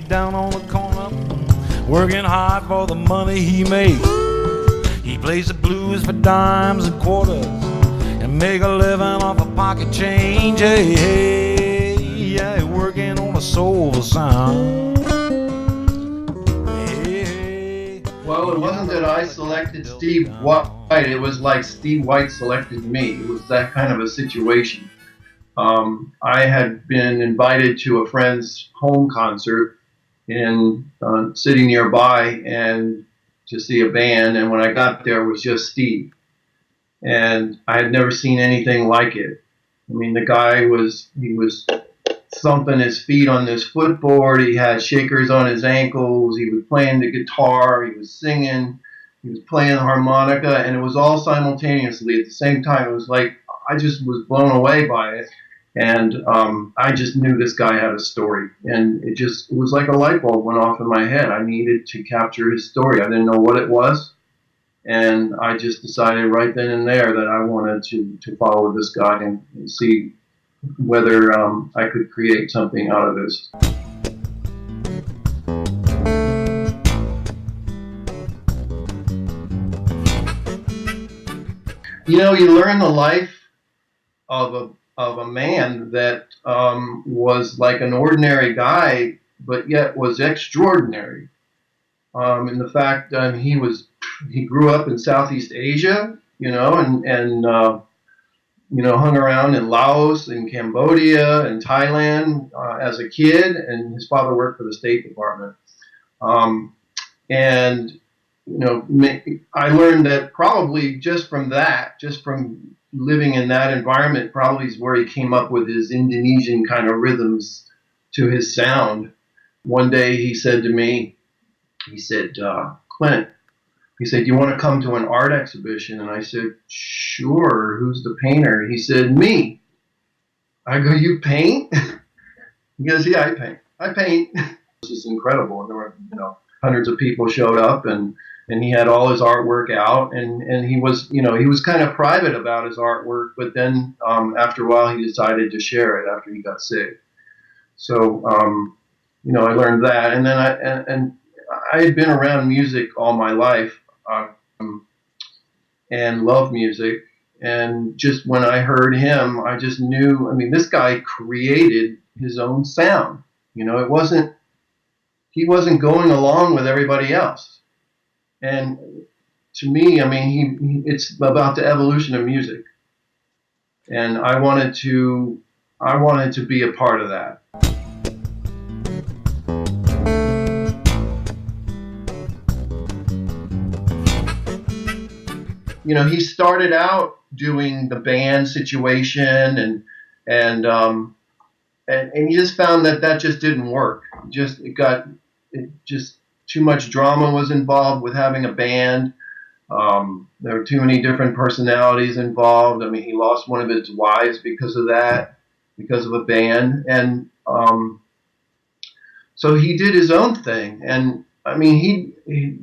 down on the corner, working hard for the money he makes. He plays the blues for dimes and quarters and make a living off a pocket change. Hey, hey, yeah, working on a soulful sound. Hey, well, it wasn't that I selected Steve White. It was like Steve White selected me. It was that kind of a situation. I had been invited to a friend's home concert in city nearby and to see a band, and when I got there it was just Steve, and I had never seen anything like it. I mean, the guy was thumping his feet on this footboard, he had shakers on his ankles, he was playing the guitar, he was singing, he was playing the harmonica, and it was all simultaneously at the same time. It was like I just was blown away by it. And I just knew this guy had a story, and it was like a light bulb went off in my head. I needed to capture his story. I didn't know what it was, and I just decided right then and there that I wanted to follow this guy and see whether I could create something out of this. You know, you learn the life of a man that was like an ordinary guy, but yet was extraordinary. In the fact he grew up in Southeast Asia, you know, and you know, hung around in Laos and Cambodia and Thailand as a kid, and his father worked for the State Department. And you know, I learned that probably just from living in that environment, probably is where he came up with his Indonesian kind of rhythms to his sound. One day he said to me, he said, Clint, he said, "Do you want to come to an art exhibition?" And I said, "Sure, who's the painter?" He said, "Me." I go, "You paint?" He goes, "Yeah, I paint. This is incredible. And there were, you know, hundreds of people showed up, and he had all his artwork out, and he was, you know, he was kind of private about his artwork, but then after a while he decided to share it after he got sick. So, you know, I learned that, and then I had been around music all my life, and loved music, and just when I heard him, I just knew, I mean, this guy created his own sound. You know, he wasn't going along with everybody else. And to me, I mean, it's about the evolution of music, and I wanted to be a part of that. You know, he started out doing the band situation, and he just found that just didn't work. It just too much drama was involved with having a band. There were too many different personalities involved. I mean, he lost one of his wives because of that, because of a band. And so he did his own thing. And I mean,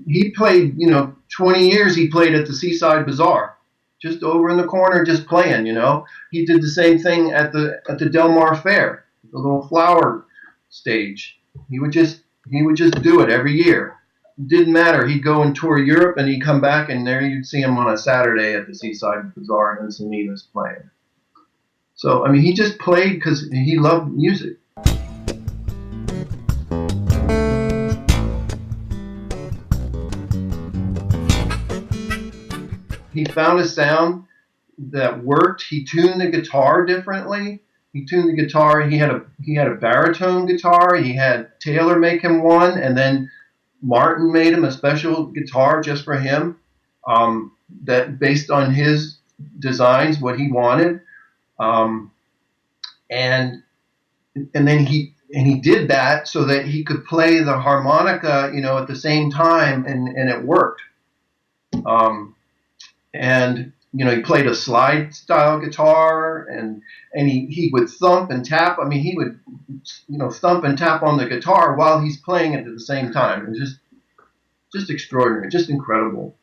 he played, you know, 20 years he played at the Seaside Bazaar, just over in the corner, just playing, you know. He did the same thing at the Del Mar Fair, the little flower stage. He would just do it every year. It didn't matter. He'd go and tour Europe, and he'd come back, and there you'd see him on a Saturday at the Seaside Bazaar, and Encinitas playing. So, I mean, he just played because he loved music. He found a sound that worked. He tuned the guitar differently. He tuned the guitar. He had a baritone guitar. He had Taylor make him one, and then Martin made him a special guitar just for him, that based on his designs, what he wanted, and then he did that so that he could play the harmonica, you know, at the same time, and it worked. And you know, he played a slide style guitar, and he would thump and tap. I mean, he would, you know, thump and tap on the guitar while he's playing it at the same time. And just extraordinary, just incredible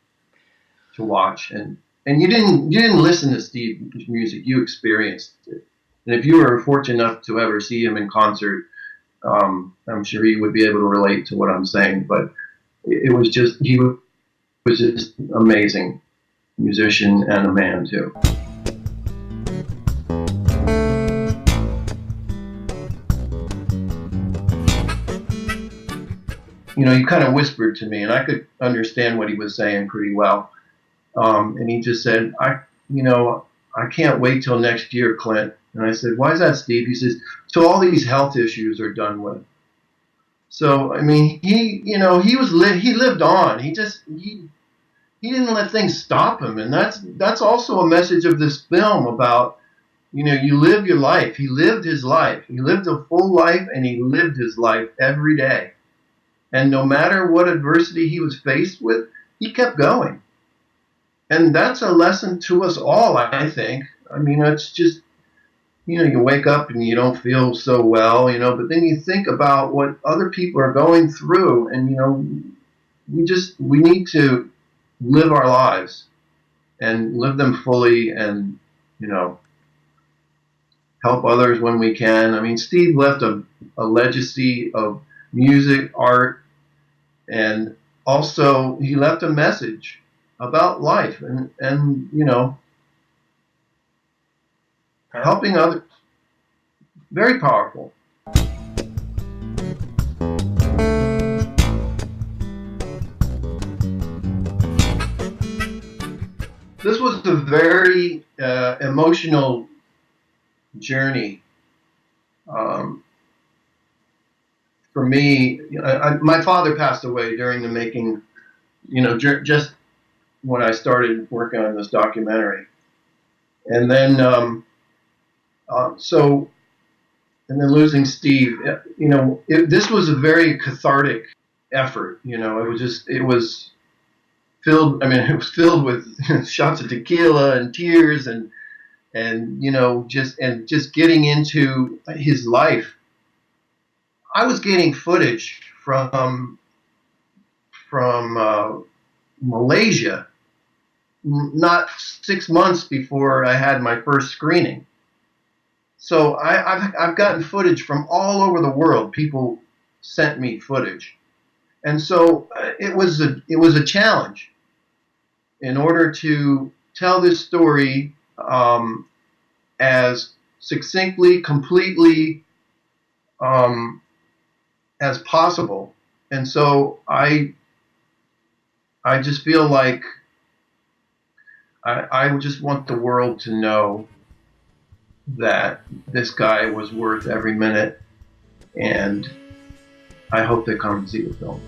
to watch. And you didn't listen to Steve's music, you experienced it. And if you were fortunate enough to ever see him in concert, I'm sure he would be able to relate to what I'm saying, but it was just, he was just amazing musician and a man too. You know, he kind of whispered to me, and I could understand what he was saying pretty well. And he just said, you know, I can't wait till next year, Clint. And I said, why is that, Steve? He says, so all these health issues are done with. So, I mean, you know, he lived on. He didn't let things stop him. And that's also a message of this film about, you know, you live your life. He lived his life. He lived a full life, and he lived his life every day. And no matter what adversity he was faced with, he kept going. And that's a lesson to us all, I think. I mean, it's just, you know, you wake up and you don't feel so well, you know, but then you think about what other people are going through, and, you know, we need to live our lives and live them fully, and, you know, help others when we can. I mean, Steve left a legacy of music, art, and also he left a message about life and you know, helping others. Very powerful. This was a very emotional journey. For me, my father passed away during the making, you know, just when I started working on this documentary. And then, and then losing Steve, you know, this was a very cathartic effort. You know, it was filled, I mean, it was filled with shots of tequila and tears and, you know, just getting into his life. I was getting footage from Malaysia not 6 months before I had my first screening. So I've gotten footage from all over the world. People sent me footage, and so it was a challenge in order to tell this story as succinctly, completely as possible. And so I just feel like I just want the world to know that this guy was worth every minute, and I hope they come and see the film.